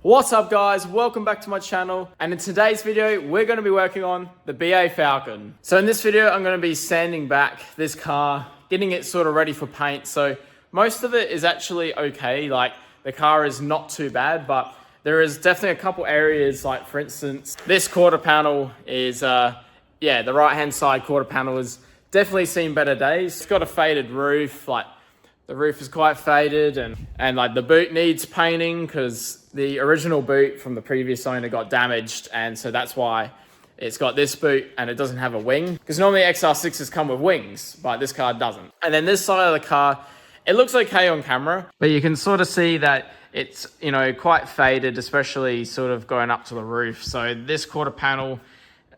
What's up guys, welcome back to my channel, and in today's video we're going to be working on the BA Falcon. So in this video I'm going to be sanding back this car, getting it sort of ready for paint. So most of it is actually okay, like the car is not too bad, but there is definitely a couple areas, like for instance this quarter panel is the right hand side quarter panel has definitely seen better days. It's got a faded roof, like the roof is quite faded, and like the boot needs painting because the original boot from the previous owner got damaged, and so that's why it's got this boot and it doesn't have a wing, because normally XR6s come with wings, but this car doesn't. And then this side of the car, it looks okay on camera, but you can sort of see that it's, you know, quite faded, especially sort of going up to the roof. So this quarter panel,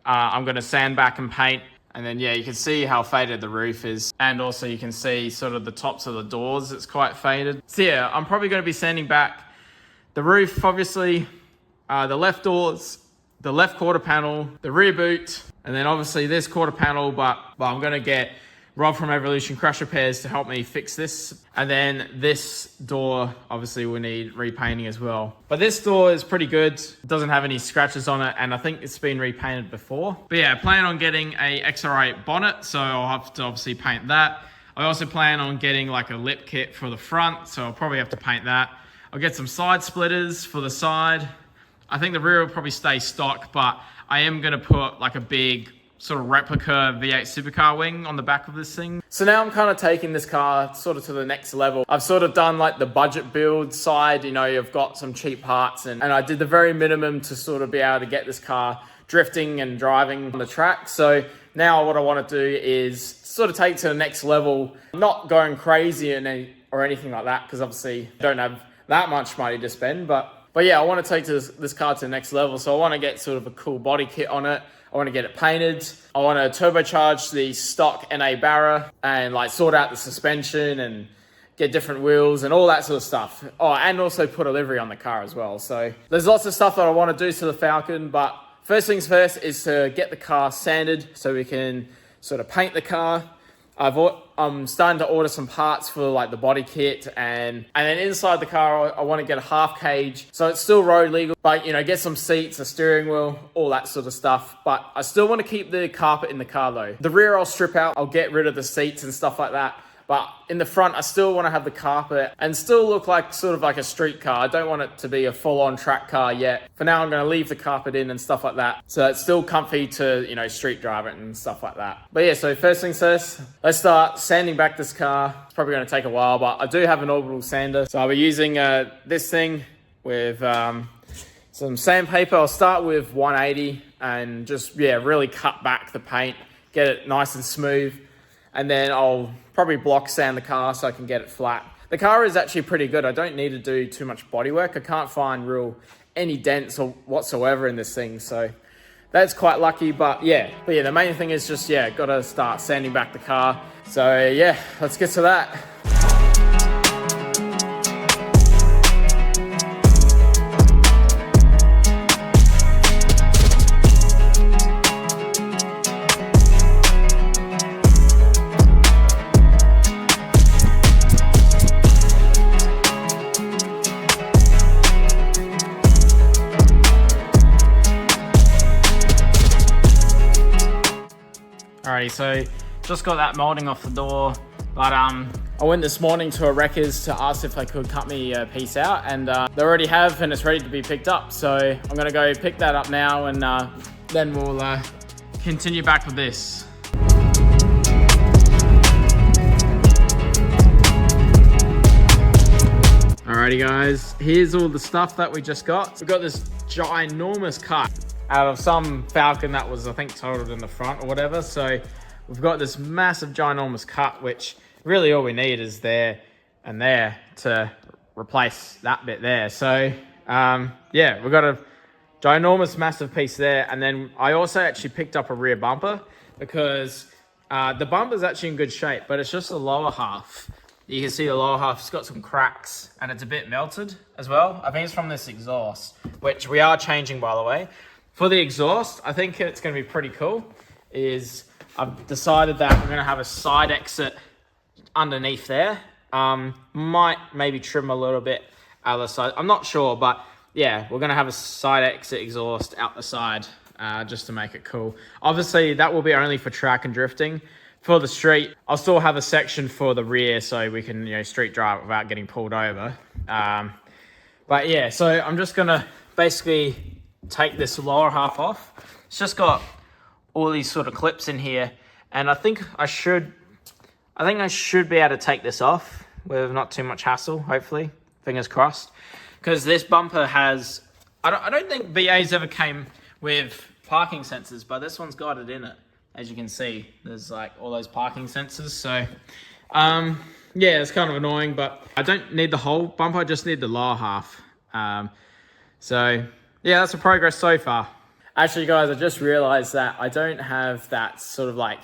I'm going to sand back and paint. And then, yeah, you can see how faded the roof is. And also you can see sort of the tops of the doors, it's quite faded. So yeah, I'm probably going to be sanding back the roof, obviously, the left doors, the left quarter panel, the rear boot, and then obviously this quarter panel, but I'm going to get Rob from Evolution Crash Repairs to help me fix this. And then this door, obviously will need repainting as well. But this door is pretty good. It doesn't have any scratches on it, and I think it's been repainted before. But yeah, I plan on getting a XR8 bonnet, so I'll have to obviously paint that. I also plan on getting like a lip kit for the front, so I'll probably have to paint that. I'll get some side splitters for the side. I think the rear will probably stay stock, but I am gonna put like a big sort of replica V8 supercar wing on the back of this thing. So now I'm kind of taking this car sort of to the next level. I've sort of done like the budget build side, you know, you've got some cheap parts, and I did the very minimum to sort of be able to get this car drifting and driving on the track. So now what I want to do is sort of take it to the next level, not going crazy or anything like that, because obviously I don't have that much money to spend, but yeah, I want to take this car to the next level. So I want to get sort of a cool body kit on it. I want to get it painted. I want to turbocharge the stock NA Barra and like sort out the suspension and get different wheels and all that sort of stuff. Oh, and also put a livery on the car as well. So there's lots of stuff that I want to do to the Falcon, but first things first is to get the car sanded so we can sort of paint the car. I'm starting to order some parts for like the body kit, and then inside the car I want to get a half cage so it's still road legal, but you know, get some seats, a steering wheel, all that sort of stuff. But I still want to keep the carpet in the car though. The rear I'll strip out, I'll get rid of the seats and stuff like that. But in the front, I still want to have the carpet and still look like sort of like a street car. I don't want it to be a full-on track car yet. For now, I'm going to leave the carpet in and stuff like that, so it's still comfy to, you know, street drive it and stuff like that. But yeah, so first things first, let's start sanding back this car. It's probably going to take a while, but I do have an orbital sander. So I'll be using this thing with some sandpaper. I'll start with 180 and just, yeah, really cut back the paint, get it nice and smooth. And then I'll probably block sand the car so I can get it flat. The car is actually pretty good. I don't need to do too much body work. I can't find any dents or whatsoever in this thing. So that's quite lucky, but yeah, the main thing is just, yeah, got to start sanding back the car. So yeah, let's get to that. Alrighty, so just got that molding off the door, but I went this morning to a wreckers to ask if they could cut me a piece out, and they already have, and it's ready to be picked up. So I'm gonna go pick that up now, and then we'll continue back with this. Alrighty guys, here's all the stuff that we just got. We've got this ginormous cut out of some Falcon that was, I think, totaled in the front or whatever. So we've got this massive ginormous cut, which really all we need is there and there to replace that bit there. So yeah, we've got a ginormous massive piece there. And then I also actually picked up a rear bumper, because the bumper's actually in good shape, but it's just the lower half. You can see the lower half's got some cracks and it's a bit melted as well. I think it's from this exhaust, which we are changing, by the way. For the exhaust, I think it's going to be pretty cool, is I've decided that we're going to have a side exit underneath there. Might maybe trim a little bit out of the side. I'm not sure, but yeah, we're going to have a side exit exhaust out the side just to make it cool. Obviously, that will be only for track and drifting. For the street, I'll still have a section for the rear so we can, street drive without getting pulled over. But yeah, so I'm just going to basically take this lower half off. It's just got all these sort of clips in here, and I think I should be able to take this off with not too much hassle, hopefully. Fingers crossed. Because this bumper has, I don't think BA's ever came with parking sensors, but this one's got it in it. As you can see, there's like all those parking sensors. So, yeah, it's kind of annoying, but I don't need the whole bumper, I just need the lower half. So, yeah, that's the progress so far. Actually, guys, I just realized that I don't have that sort of like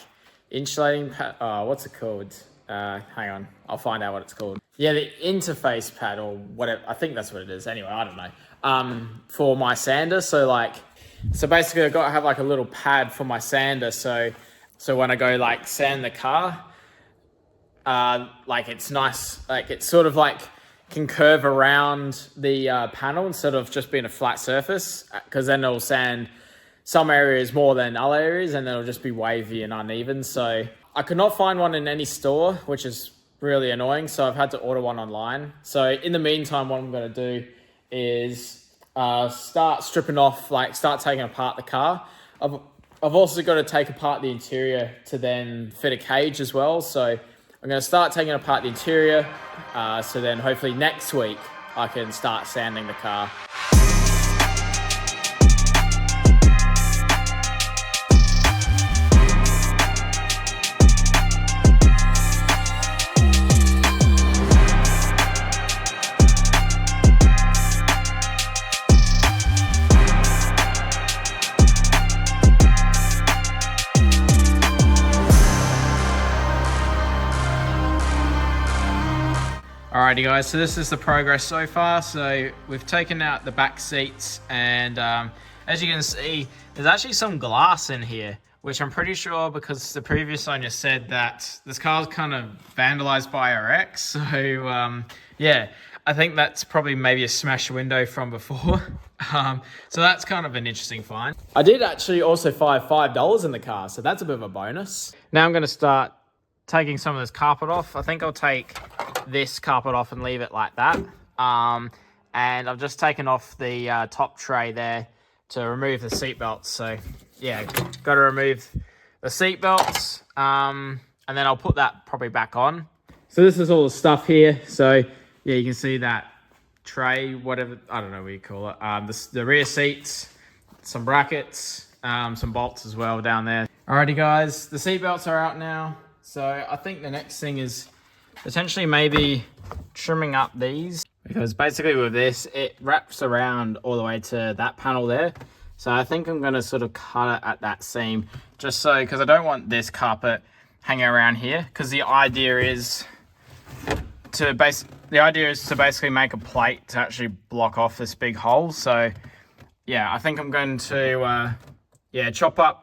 insulating pad. Oh, what's it called? Hang on, I'll find out what it's called. Yeah, the interface pad or whatever. I think that's what it is. Anyway, I don't know. For my sander, so basically I've got to have like a little pad for my sander. So when I go like sand the car, like it's nice. Like it's sort of like can curve around the panel instead of just being a flat surface. Because then it'll sand some areas more than other areas, and then it'll just be wavy and uneven. So I could not find one in any store, which is really annoying. So I've had to order one online. So in the meantime, what I'm going to do is start stripping off, start taking apart the car. I've also got to take apart the interior to then fit a cage as well. So I'm going to start taking apart the interior. So then hopefully next week I can start sanding the car. Alrighty guys, so this is the progress so far. So we've taken out the back seats, and as you can see, there's actually some glass in here, which I'm pretty sure because the previous owner said that this car's kind of vandalized by our ex. So yeah, I think that's probably maybe a smashed window from before. So that's kind of an interesting find. I did actually also find $5 in the car, so that's a bit of a bonus. Now I'm going to start taking some of this carpet off. I think I'll take this carpet off and leave it like that. And I've just taken off the top tray there to remove the seat belts. So yeah, got to remove the seat belts, and then I'll put that probably back on. So this is all the stuff here. So yeah, you can see that tray, whatever, I don't know what you call it. The rear seats, some brackets, some bolts as well down there. Alrighty guys, the seat belts are out now. So I think the next thing is potentially maybe trimming up these, because basically with this, it wraps around all the way to that panel there. So I think I'm going to sort of cut it at that seam, just so, because I don't want this carpet hanging around here, because the idea is to basically make a plate to actually block off this big hole. So yeah, I think I'm going to chop up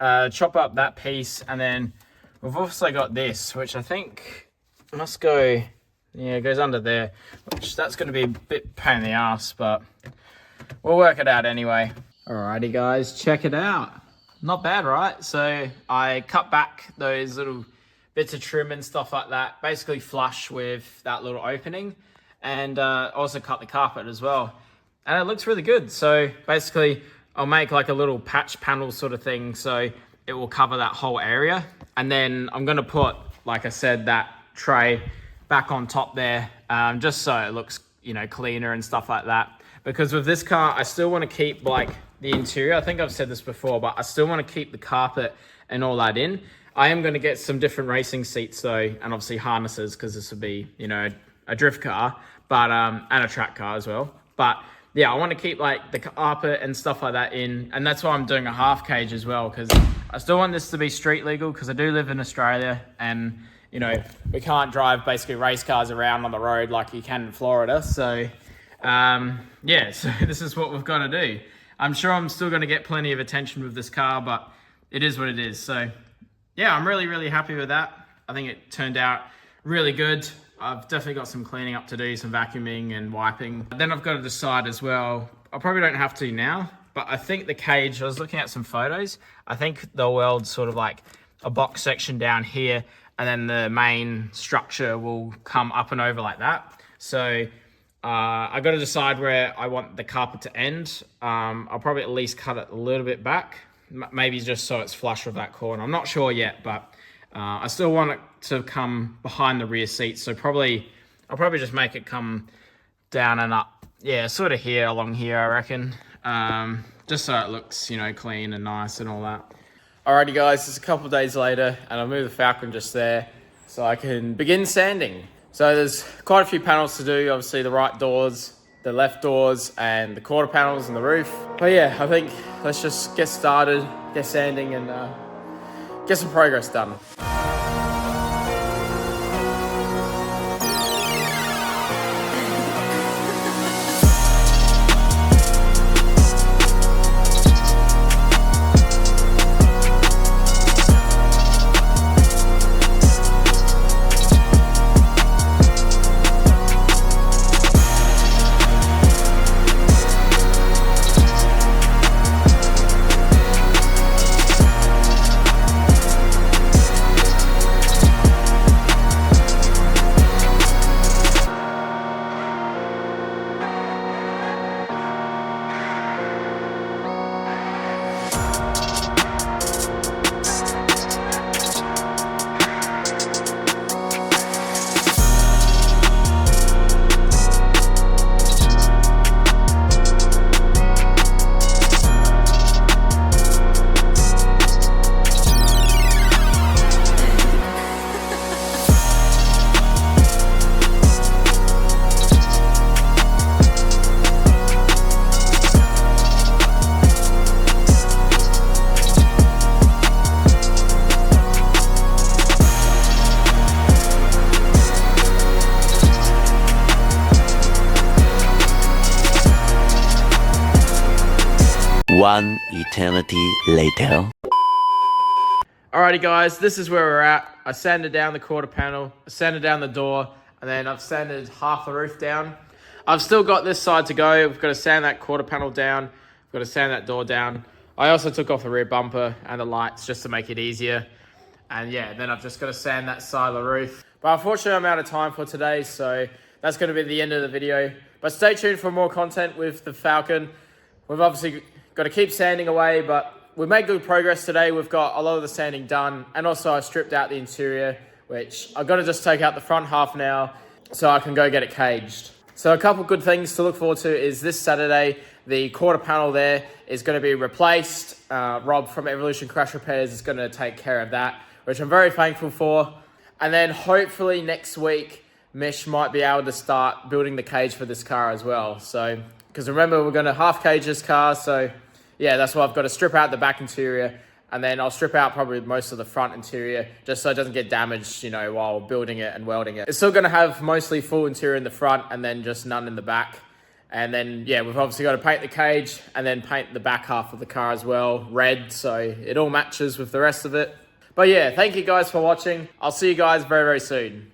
that piece, and then we've also got this, which I think must go, yeah, it goes under there, which that's going to be a bit pain in the ass, but we'll work it out anyway. Alrighty guys, check it out. Not bad, right? So I cut back those little bits of trim and stuff like that, basically flush with that little opening, and also cut the carpet as well. And it looks really good. So basically I'll make like a little patch panel sort of thing, so it will cover that whole area. And then I'm going to put, like I said, that tray back on top there, just so it looks, cleaner and stuff like that. Because with this car, I still want to keep like the interior. I think I've said this before, but I still want to keep the carpet and all that in. I am going to get some different racing seats though, and obviously harnesses, because this will be, a drift car, but and a track car as well. But yeah, I want to keep like the carpet and stuff like that in, and that's why I'm doing a half cage as well, because I still want this to be street legal, because I do live in Australia, and we can't drive basically race cars around on the road like you can in Florida. So yeah, so this is what we've got to do. I'm sure I'm still going to get plenty of attention with this car, but it is what it is. So yeah, I'm really, really happy with that. I think it turned out really good. I've definitely got some cleaning up to do, some vacuuming and wiping. Then I've got to decide as well, I probably don't have to now, but I think the cage, I was looking at some photos, I think they'll weld sort of like a box section down here, and then the main structure will come up and over like that. So I got to decide where I want the carpet to end. I'll probably at least cut it a little bit back, maybe just so it's flush with that corner. I'm not sure yet, but I still want it to come behind the rear seat. So I'll probably just make it come down and up. Yeah, sort of here, along here, I reckon. Just so it looks, you know, clean and nice and all that. Alrighty guys, it's a couple of days later and I'll move the Falcon just there so I can begin sanding. So there's quite a few panels to do, obviously the right doors, the left doors, and the quarter panels and the roof. But yeah, I think let's just get started, get sanding, and get some progress done. One eternity later. Alrighty guys, this is where we're at. I sanded down the quarter panel, I sanded down the door, and then I've sanded half the roof down. I've still got this side to go. We've got to sand that quarter panel down. We've got to sand that door down. I also took off the rear bumper and the lights just to make it easier. And yeah, then I've just got to sand that side of the roof. But unfortunately, I'm out of time for today, so that's going to be the end of the video. But stay tuned for more content with the Falcon. We've obviously got to keep sanding away, but we've made good progress today. We've got a lot of the sanding done, and also I stripped out the interior, which I've got to just take out the front half now so I can go get it caged. So a couple good things to look forward to is this Saturday, the quarter panel there is going to be replaced. Rob from Evolution Crash Repairs is going to take care of that, which I'm very thankful for. And then hopefully next week, Mish might be able to start building the cage for this car as well. So, because remember, we're going to half cage this car, so yeah, that's why I've got to strip out the back interior, and then I'll strip out probably most of the front interior just so it doesn't get damaged, you know, while building it and welding it. It's still going to have mostly full interior in the front and then just none in the back. And then, yeah, we've obviously got to paint the cage and then paint the back half of the car as well, red, so it all matches with the rest of it. But yeah, thank you guys for watching. I'll see you guys very, very soon.